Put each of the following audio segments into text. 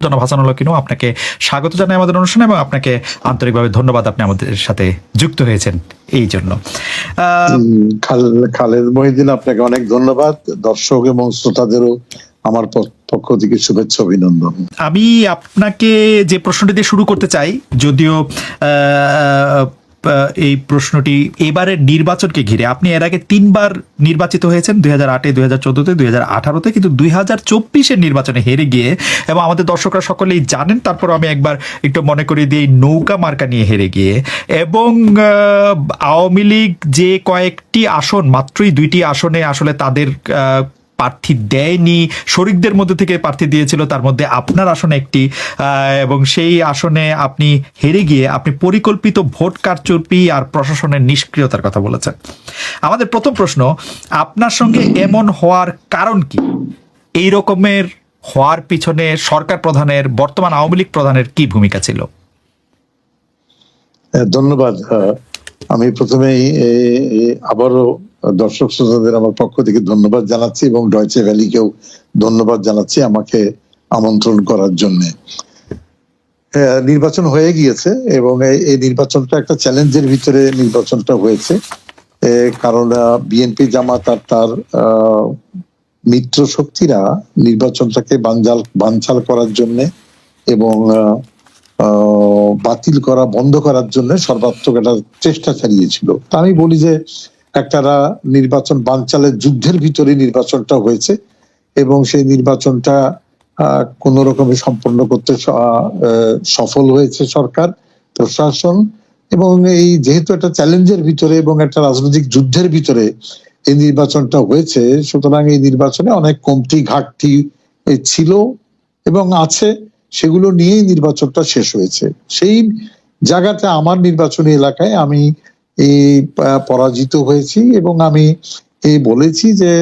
জনাব হাসানুল্লাহ কিনু, আপনাকে স্বাগত জানাই আমাদের অনুষ্ঠানে এবং আপনাকে আন্তরিকভাবে ধন্যবাদ, আপনি আমাদের সাথে যুক্ত হয়েছেন এই জন্য। খালেদ মহিউদ্দিন, আপনাকে অনেক ধন্যবাদ। দর্শক এবং শ্রোতাদেরও আমার পক্ষ থেকে শুভেচ্ছা, অভিনন্দন। আমি আপনাকে যে প্রশ্নটি দিয়ে শুরু করতে চাই, যদিও এই প্রশ্নটি এবারের নির্বাচনকে ঘিরে। আপনি এর আগে 3বার নির্বাচিত হয়েছেন, 2008-এ, 2014-তে, 2018-তে, কিন্তু 2024-এর নির্বাচনে হেরে গিয়ে, এবং আমাদের দর্শকরা সকলেই জানেন, তারপর আমি একবার একটু মনে করিয়ে দিই, নৌকা মার্কা নিয়ে হেরে গিয়ে, এবং আওয়ামী লীগ যে কয়েকটি আসন, মাত্রই 2টি আসনে আসলে তাদের প্রার্থী দেয়নি, শরিকদের মধ্যে থেকে প্রার্থী দিয়েছিল, তার মধ্যে আপনার আসনে একটি, এবং সেই আসনে আপনি হেরে গিয়ে আপনি পরিকল্পিত ভোট কারচুপি আর প্রশাসনের নিষ্ক্রিয়তার কথা বলেছেন। আমাদের প্রথম প্রশ্ন, আপনার সঙ্গে এমন হওয়ার কারণ কি? এই রকমের হওয়ার পিছনে সরকার প্রধানের, বর্তমান আওয়ামী লীগ প্রধানের কি ভূমিকা ছিল? ধন্যবাদ। আমি প্রথমেই আবারও দর্শক শ্রোতাদের আমার পক্ষ থেকে ধন্যবাদ জানাচ্ছি এবং ডয়চে ভ্যালিকেও ধন্যবাদ জানাচ্ছি আমাকে আমন্ত্রণ করার জন্য। নির্বাচন হয়ে গিয়েছে এবং এই নির্বাচনটা একটা চ্যালেঞ্জের ভিতরে নির্বাচনটা হয়েছে, কারণ বিএনপি জামাত আর তার মিত্র শক্তিরা নির্বাচনটাকে বানচাল করার জন্য এবং বাতিল করা, বন্ধ করার জন্য সর্বাত্মক একটা চেষ্টা চালিয়েছিল। তা আমি বলি যে একটা নির্বাচন বানচালের যুদ্ধের ভিতরে নির্বাচনটা হয়েছে এবং সেই নির্বাচনটা কোন রকমে সম্পন্ন করতে সফল হয়েছে সরকার, প্রশাসন। এবং এই যেহেতু একটা চ্যালেঞ্জের ভিতরে এবং একটা রাজনৈতিক যুদ্ধের ভিতরে এই নির্বাচনটা হয়েছে, সুতরাং এই নির্বাচনে অনেক কমতি ঘাটতি ছিল এবং আছে, সেগুলো নিয়েই নির্বাচনটা শেষ হয়েছে। সেই জায়গাতে আমার নির্বাচনী এলাকায় আমি পরাজিত হয়েছি এবং আমি বলেছি যে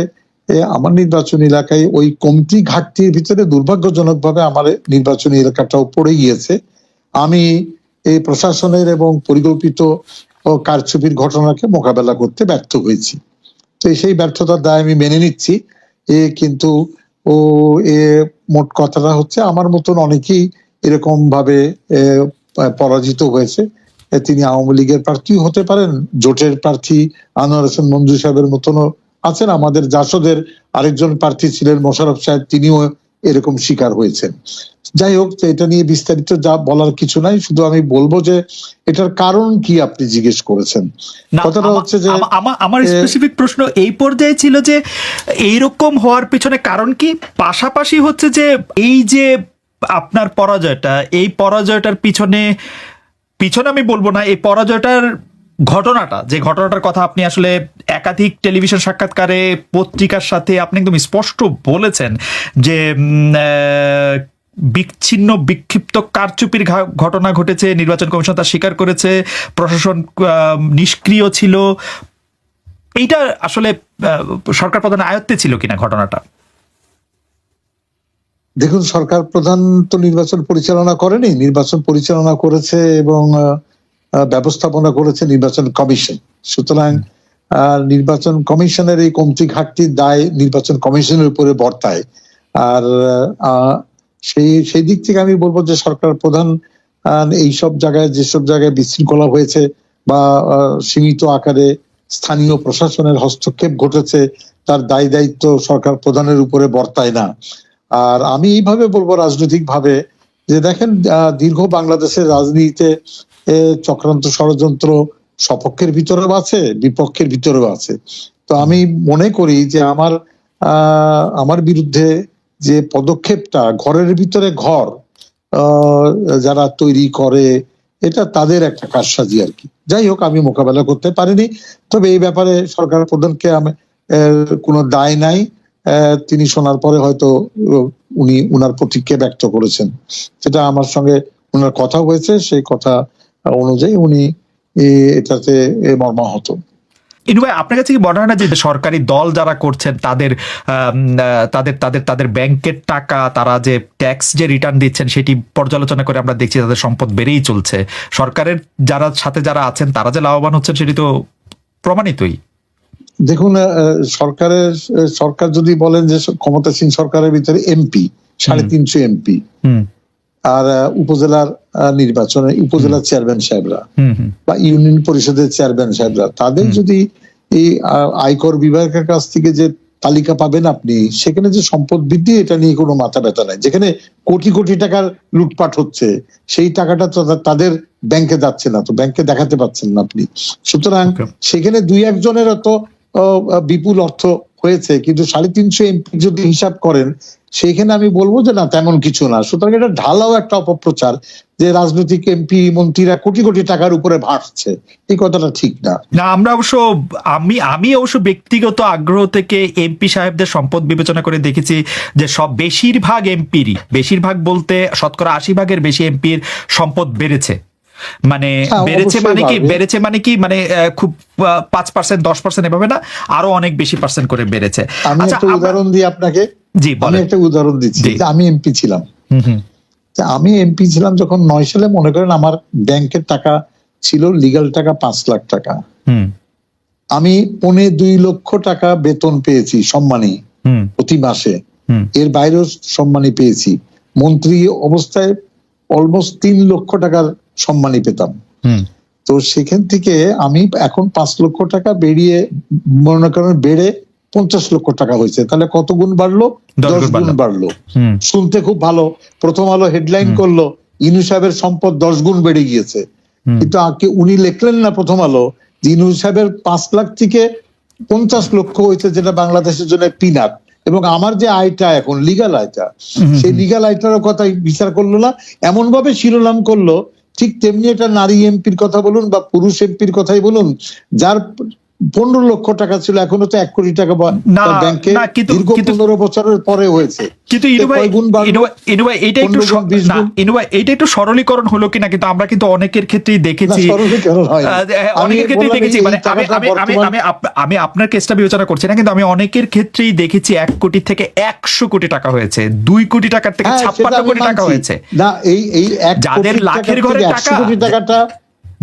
আমার নির্বাচনী এলাকায় ওই কমতি ঘাটতির ভিতরে দুর্ভাগ্যজনকভাবে আমার নির্বাচনী এলাকাটাও পড়ে গিয়েছে। আমি এই প্রশাসনের এবং পরিকল্পিত কারচুপির ঘটনাকে মোকাবেলা করতে ব্যর্থ হয়েছি। তো সেই ব্যর্থতার দায় আমি মেনে নিচ্ছি। কিন্তু মোট কথাটা হচ্ছে, আমার মতন অনেকেই এরকম ভাবে পরাজিত হয়েছে। তিনি আওয়ামী লীগের প্রার্থী হতে পারেন, জোটের প্রার্থী আনোয়ার হোসেন মঞ্জু সাহেবের মতনও আছেন, আমাদের জাসদের আরেকজন প্রার্থী ছিলেন মোশাররফ সাহেব, তিনিও এরকম শিকার হয়েছেন। যাই হোক, এটা নিয়ে বিস্তারিত যা বলার কিছু নাই, শুধু আমি বলবো যে এটার কারণ কি আপনি জিজ্ঞেস করেছেন। কথাটা হচ্ছে যে আমার স্পেসিফিক প্রশ্ন এই পর্যায়ে ছিল যে এইরকম হওয়ার পিছনে কারণ কি, পাশাপাশি হচ্ছে যে এই যে আপনার পরাজয়টা, এই পরাজয়টার পিছনে আমি বলবো না, এই পরাজয়টার ঘটনাটা, যে ঘটনাটার কথা আপনি আসলে একাধিক টেলিভিশন সাক্ষাৎকারে, পত্রিকার সাথে আপনি একদম স্পষ্ট বলেছেন যে বিচ্ছিন্ন বিক্ষিপ্ত কারচুপির ঘটনা ঘটেছে, নির্বাচন কমিশন তা স্বীকার করেছে, প্রশাসন নিষ্ক্রিয় ছিল। এইটা আসলে সরকার প্রধানের আয়ত্তে ছিল কিনা ঘটনাটা? দেখুন, সরকার প্রধান তো নির্বাচন পরিচালনা করেনি, নির্বাচন পরিচালনা করেছে এবং ব্যবস্থাপনা করেছে নির্বাচন কমিশন। সুতরাং নির্বাচন কমিশনের এই কমতি ঘাটতির দায় নির্বাচন কমিশনের উপরে বর্তায়। আর সেই দিক থেকে আমি বলবো যে সরকার প্রধান এইসব জায়গায়, যেসব জায়গায় বিশৃঙ্খলা হয়েছে বা সীমিত আকারে স্থানীয় প্রশাসনের হস্তক্ষেপ ঘটেছে, তার দায় দায়িত্ব সরকার প্রধানের উপরে বর্তায় না। আর আমি এইভাবে বলবো রাজনৈতিক ভাবে যে দেখেন, দীর্ঘ বাংলাদেশের রাজনীতিতে চক্রান্ত, ষড়যন্ত্র সপক্ষের ভিতরেও আছে, বিপক্ষের ভিতরেও আছে। তো আমি মনে করি যে আমার বিরুদ্ধে যে পদক্ষেপটা, ঘরের ভিতরে ঘর যারা তৈরি করে, এটা তাদের একটা কারসাজি আর কি। যাই হোক, আমি মোকাবেলা করতে পারিনি, তবে এই ব্যাপারে সরকার প্রধানকে আমি কোনো দায় নাই। তিনি শোনার পরে হয়তো উনি উনার প্রতিক্রিয়া ব্যক্ত করেছেন, সেটা আমার সঙ্গে উনার কথা হয়েছে, সেই কথা অনুযায়ী উনি এটাতে মর্মাহত। ইনু ভাই, আপনার কাছে কি মনে হয় না যে সরকারি দল যারা করছেন তাদের তাদের ব্যাংকের টাকা, তারা যে ট্যাক্স যে রিটার্ন দিচ্ছেন সেটি পর্যালোচনা করে আমরা দেখছি তাদের সম্পদ বেড়েই চলছে, সরকারের সাথে যারা আছেন তারা যে লাভবান হচ্ছেন সেটি তো প্রমাণিতই। দেখুন, সরকার যদি বলেন যে ক্ষমতাসীন সরকারের ভিতরে এমপি 350 এমপি, আর উপজেলার নির্বাচনে উপজেলার চেয়ারম্যান সাহেবরা হুম হুম বা ইউনিয়ন পরিষদের চেয়ারম্যান সাহেবরা তাদের যদি এই আয়কর বিভাগের কাছ থেকে যে তালিকা পাবেন আপনি, সেখানে যে সম্পদ বৃদ্ধি এটা নিয়ে কোনো মাথা ব্যথা নাই। যেখানে কোটি কোটি টাকার লুটপাট হচ্ছে সেই টাকাটা তো তাদের ব্যাংকে যাচ্ছে না, তো ব্যাংকে দেখাতে পাচ্ছেন না আপনি। সুতরাং Okay. সেখানে দুই একজনের তো বিপুল অর্থ হয়েছে, কিন্তু 350 এমপি যদি হিসাব করেন সেইখানে আমি বলবো যে না তেমন কিছু না। সুতরাং এটা ঢালাও একটা অপপ্রচার যে রাজনৈতিক এমপি মন্ত্রীরা কোটি কোটি টাকার উপরে ভাসছে, এই কথাটা ঠিক না। না, আমরা অবশ্য আমি অবশ্য ব্যক্তিগত আগ্রহ থেকে এমপি সাহেবদের সম্পদ বিবেচনা করে দেখেছি যে বেশিরভাগ এমপিরই, বেশিরভাগ বলতে শতকরা 80 ভাগের বেশি এমপির সম্পদ বেড়েছে। মানে হ্যাঁ, বেড়েছে অবশ্যই মানে কি, বাড়বে। বেড়েছে মানে কি, মানে খুব 5% 10% এভাবে না, আরো অনেক বেশি পার্সেন্ট করে বেড়েছে। আমি আচ্ছা, একটা উদাহরণ দিই আপনাকে। জি আমি বলেন। একটা উদাহরণ দিচ্ছি জি। যে আমি এমপি ছিলাম। হুম হুম আমি এমপি ছিলাম যখন 9 সালে, মনে করেন আমার ব্যাংকের টাকা ছিল লিগ্যাল টাকা 5 লাখ টাকা। হুম আমি 2.25 লক্ষ টাকা বেতন পেয়েছি সম্মানী হুম প্রতি মাসে, হুম এর বাইরেও সম্মানী পেয়েছি। মন্ত্রী অবস্থায় অলমোস্ট 3 লক্ষ টাকার সম্মানী পেতাম। হুম তো সেখান থেকে আমি এখন 5 লক্ষ টাকা মনে করেন বেড়ে 50 লক্ষ টাকা হয়েছে, তাহলে কত গুণ বাড়লো? 10 10 গুণ গুণ বাড়লো। হুম শুনতে খুব ভালো। প্রথম আলো হেডলাইন করলো ইনু সাহেবের সম্পদ 10 গুণ বেড়ে গিয়েছে, হুম কিন্তু উনি লিখলেন না প্রথম আলো যে ইনু সাহেবের 5 লাখ থেকে 50 লক্ষ হয়েছে, যেটা বাংলাদেশের জন্য পিনাট। এবং আমার যে আয়টা এখন লিগ্যাল আয়টা, সেই লিগ্যাল আয়টার কথা বিচার করলো না, এমন ভাবে শিরোনাম করলো। ঠিক তেমনি একটা নারী এমপির কথা বলুন বা পুরুষ এমপির কথাই বলুন, যার 15 লক্ষ টাকা ছিল এখনো তো 1 কোটি টাকা না, তার ব্যাংকে না, কিন্তু দীর্ঘ 15 বছরের পরে হয়েছে। কিন্তু ইনু ভাই, কয় গুণ বাড়লো? ইনু ভাই, এইটা একটু 15 গুণ, 20 না, গুণ? ইনু ভাই, এইটা একটু সরলীকরণ হলো কিনা, কিন্তু আমরা কিন্তু অনেকের ক্ষেত্রেই দেখেছি, না, সরলীকরণ হয়নি। অনেকের ক্ষেত্রেই বললাম দেখেছি, এই মানে আমি টাকাটা আমি আমি বর্তমান- আমি আমি আপনার কেসটা বিবেচনা করছি না, কিন্তু আমি অনেকের ক্ষেত্রেই দেখেছি 1 কোটি থেকে 100 কোটি টাকা হয়েছে, 2 কোটি টাকার থেকে হ্যাঁ, 56 সেটা আমি কোটি টাকা মানছি। হয়েছে। না, এই 1 যাদের কোটি লাখের টাকা ঘরে থেকে টাকা, 100 কোটি টাকাটা,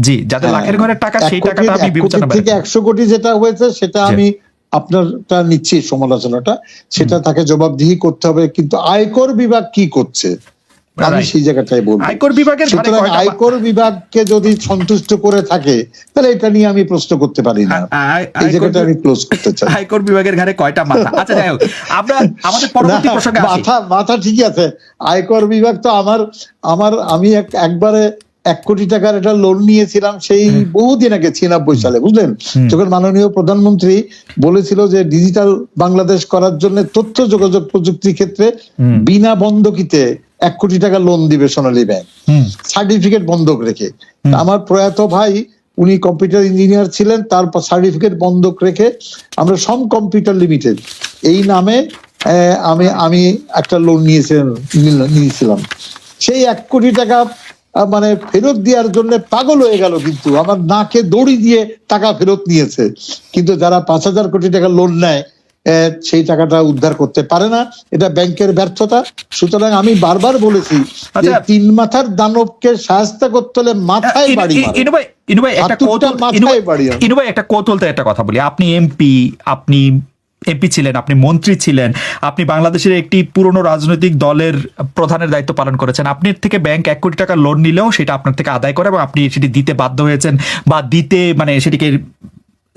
জি, যাদের লাখের ঘরের টাকা, সেই টাকাটা আমি 1 কোটি বিবেচনা থেকে 100 কোটি যেটা হয়েছে সেটা জি। আমি আপনারটা নিচ্ছি সমালোচনাটা, সেটা তাকে জবাবদিহি করতে হবে। কিন্তু আয়কর বিভাগ কি করছে আমি Right. সেই জায়গাটাই বলবো। আয়কর বিভাগের ঘাড়ে সুতরাং কয়টা আয়কর বিভাগকে যদি সন্তুষ্ট করে থাকে তাহলে এটা নিয়ে আমি প্রশ্ন করতে পারি না। এই জায়গাটা আমি ক্লোজ করতে চাই। আয়কর বিভাগের ঘাড়ে কয়টা মাথা? আচ্ছা, যাই হোক, আমরা আমাদের পরবর্তী না, প্রসঙ্গে আসি। মাথা ঠিকই আছে। আয়কর বিভাগ তো আমি একবারে 1 কোটি টাকার একটা লোন নিয়েছিলাম সেই বহুদিন আগে, 96 সালে, বুঝলেন? যখন মাননীয় প্রধানমন্ত্রী বলেছিল যে ডিজিটাল বাংলাদেশ করার জন্য তথ্য যোগাযোগ প্রযুক্তি ক্ষেত্রে বিনা বন্ধকিতে 1 কোটি টাকা লোন দিবে সোনালী ব্যাংক, সার্টিফিকেট বন্ধক রেখে। আমার প্রয়াত ভাই, উনি কম্পিউটার ইঞ্জিনিয়ার ছিলেন, তার সার্টিফিকেট বন্ধক রেখে আমরা সম কম্পিউটার লিমিটেড এই নামে আমি একটা লোন নিয়েছিলাম। সেই 1 কোটি টাকা মানে ফেরত দেওয়ার জন্য পাগল হয়ে গেল, কিন্তু আমার নাকে দড়ি দিয়ে টাকা ফেরত নিয়েছে। কিন্তু যারা 5,000 কোটি টাকা লোন নেয় সেই টাকাটা উদ্ধার করতে পারে না, এটা ব্যাংকের ব্যর্থতা। সুতরাং আমি বারবার বলেছি যে 3 মাথার দানবকে শায়েস্ত করতে হলে মাথায় বাড়ি মারো। ইনু ভাই, একটা হাতুড়িটা কৌতূহল, মাথায় বাড়ি মারো। ইনু ভাই, একটা কৌতূহলতে একটা কথা বলি। আপনি এমপি ছিলেন, আপনি মন্ত্রী ছিলেন, আপনি বাংলাদেশের একটি পুরনো রাজনৈতিক দলের প্রধানের দায়িত্ব পালন করেছেন। আপনার থেকে ব্যাংক 1 কোটি টাকা লোন নিলেও সেটা আপনার থেকে আদায় করে এবং আপনি সেটি দিতে বাধ্য হয়েছেন, বা মানে সেটিকে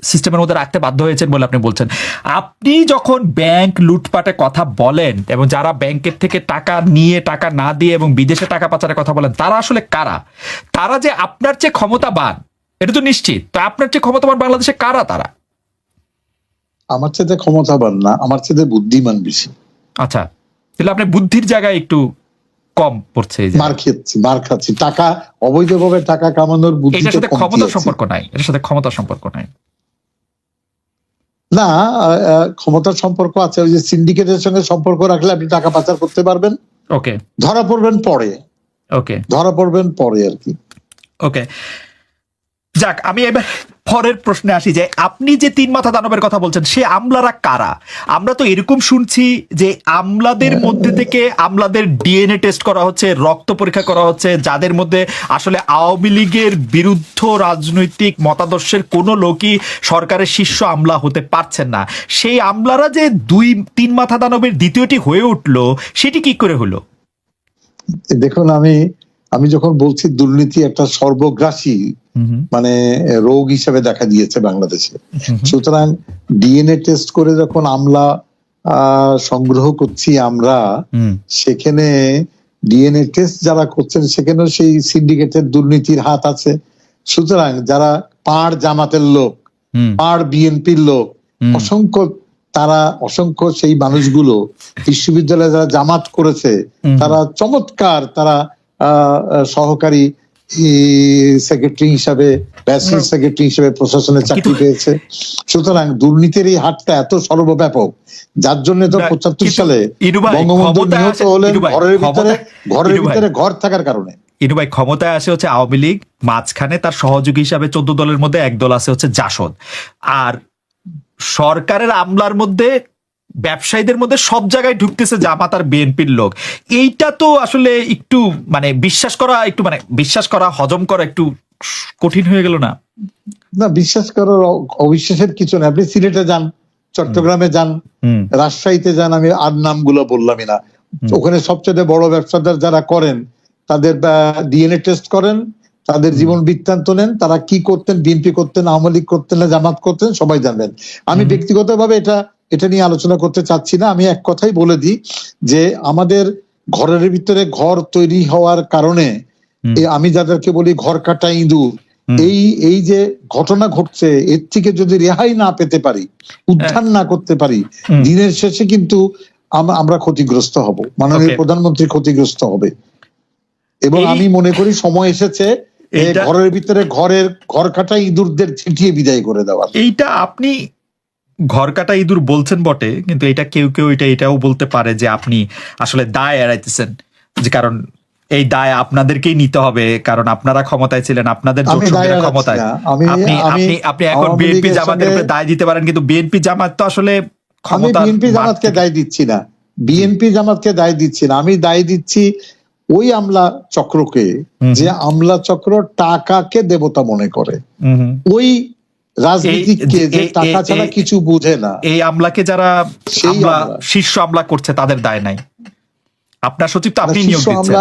সিস্টেমের মধ্যে রাখতে বাধ্য হয়েছেন বলে আপনি বলছেন। আপনি যখন ব্যাংক লুটপাটের কথা বলেন এবং যারা ব্যাংকের থেকে টাকা নিয়ে, টাকা না দিয়ে এবং বিদেশে টাকা পাচারের কথা বলেন, তারা আসলে কারা? তারা যে আপনার চেয়ে ক্ষমতাবান এটা তো নিশ্চিত, তো আপনার চেয়ে ক্ষমতাবান বাংলাদেশে কারা তারা? আমার চেয়ে ক্ষমতাবান না, আমার চেয়ে বুদ্ধিমান বেশি। আচ্ছা, তাহলে আপনার বুদ্ধির জায়গায় একটু কম পড়ছে। মার খাচ্ছি, টাকা অবৈধভাবে টাকা কামানোর বুদ্ধি এটার সাথে ক্ষমতার সম্পর্ক নাই, এটার সাথে ক্ষমতার সম্পর্ক নাই। না, ক্ষমতার সম্পর্ক আছে। ওই যে সিন্ডিকেটের সঙ্গে সম্পর্ক রাখলে আপনি টাকা পাচার করতে পারবেন, ওকে, ধরা পড়বেন পরে, আর কি। ওকে, যাক, আমি এবার পরের প্রশ্নে আসি যে আপনি যে 3 মাথা দানবের কথা বলছেন, সে আমলারা কারা? আমরা তো এরকম শুনছি যে আমলাদের মধ্যে থেকে আমলাদের ডিএনএ টেস্ট করা হচ্ছে, রক্ত পরীক্ষা করা হচ্ছে, যাদের মধ্যে আসলে আওয়ামী লীগের বিরুদ্ধ রাজনৈতিক মতাদর্শের কোনো লোকই সরকারের শীর্ষ আমলা হতে পারছেন না। সেই আমলারা যে 2-3 মাথা দানবের দ্বিতীয়টি হয়ে উঠলো, সেটি কি করে হলো? দেখুন, আমি যখন বলছি দুর্নীতি একটা সর্বগ্রাসী মানে রোগ হিসেবে দেখা দিয়েছে বাংলাদেশে, সুতরাং ডিএনএ টেস্ট করে যখন আমলা সংগ্রহ করছি আমরা, সেখানে ডিএনএ টেস্ট যারা করছেন সেখানেও সেই সিন্ডিকেটের দুর্নীতির হাত আছে। সুতরাং যারা পাড় জামাতের লোক, পাড় বিএনপির লোক, অসংখ্য সেই মানুষগুলো বিশ্ববিদ্যালয়ে যারা জামাত করেছে, তারা চমৎকার, তারা সহকারী সেক্রেটারি হিসাবে, ব্যাসিক সেক্রেটারি হিসেবে প্রশাসনে চাকরি পেয়েছে। সুতরাং দুর্নীতির এই হাতটা এত সর্বব্যাপক, যার জন্য তো 75 সালে বঙ্গবন্ধু নিহত হলেন ঘরের ভিতরে ঘর থাকার কারণে। ইনু ভাই, ক্ষমতায় আসে হচ্ছে আওয়ামী লীগ, মাঝখানে তার সহযোগী হিসাবে 14 দলের মধ্যে এক দল আছে হচ্ছে জাসদ, আর সরকারের আমলার মধ্যে ব্যবসায়ীদের মধ্যে সব জায়গায় ঢুকতেছে জামাত আর বিএনপির লোক। এইটা তো আসলে একটু মানে বিশ্বাস করা হজম করা একটু কঠিন হয়ে গেল না? না, বিশ্বাস করার অবিশ্বাসের কিছু না। আপনি সিলেটে যান, চট্টগ্রামে যান, রাজশাহীতে যান, আমি আর নামগুলো বললামই না, ওখানে সবচেয়ে বড় ব্যবসাদার যারা করেন তাদের ডিএনএ টেস্ট করেন, তাদের জীবন বৃত্তান্ত নেন, তারা কি করতেন, বিএনপি করতেন, আওয়ামী লীগ করতেন না জামাত করতেন, সবাই জানবেন। আমি ব্যক্তিগতভাবে এটা নিয়ে আলোচনা করতে চাচ্ছি না। আমি এক কথাই বলে দিই যে আমাদের ঘরের ভিতরে ঘর তৈরি হওয়ার কারণে আমি যাদেরকে বলি ঘর কাটা ইঁদুর, এই যে ঘটনা ঘটছে, এর থেকে যদি রেহাই না পেতে পারি, উদ্ধার না করতে পারি, দিনের শেষে কিন্তু আমরা ক্ষতিগ্রস্ত হব, মাননীয় প্রধানমন্ত্রী ক্ষতিগ্রস্ত হবে। এবং আমি মনে করি সময় এসেছে ঘরের ভিতরে ঘর কাটা ইঁদুরদের ছিটিয়ে বিদায় করে দেওয়ার। এইটা আপনি ঘর কাটা ইঁদুর বলছেন বটে, কিন্তু এটা কেউ এটাও বলতে পারে যে আপনি আসলে দায় এড়াইতেছেন, যে কারণ এই দায় আপনাদেরকেই নিতে হবে, কারণ আপনারা ক্ষমতায় ছিলেন, আপনাদের ক্ষমতায়। আপনি এখন বিএনপি জামাতের উপরে দায় দিতে পারেন, কিন্তু বিএনপি জামাত তো আসলে বিএনপি জামাতকে দায় দিচ্ছি না, বিএনপি জামাতকে দায় দিচ্ছি না, আমি দায় দিচ্ছি ওই আমলা চক্রকে, যে আমলা চক্র টাকাকে দেবতা মনে করে, ওই রাজনীতিকে যে টাকা ছাড়া কিছু বুঝে না, এই আমলাকে যারা শীর্ষ আমলা করছে তাদের দায় নাই। আপনার সচিব তো আপনি নিয়োগ দিচ্ছেন।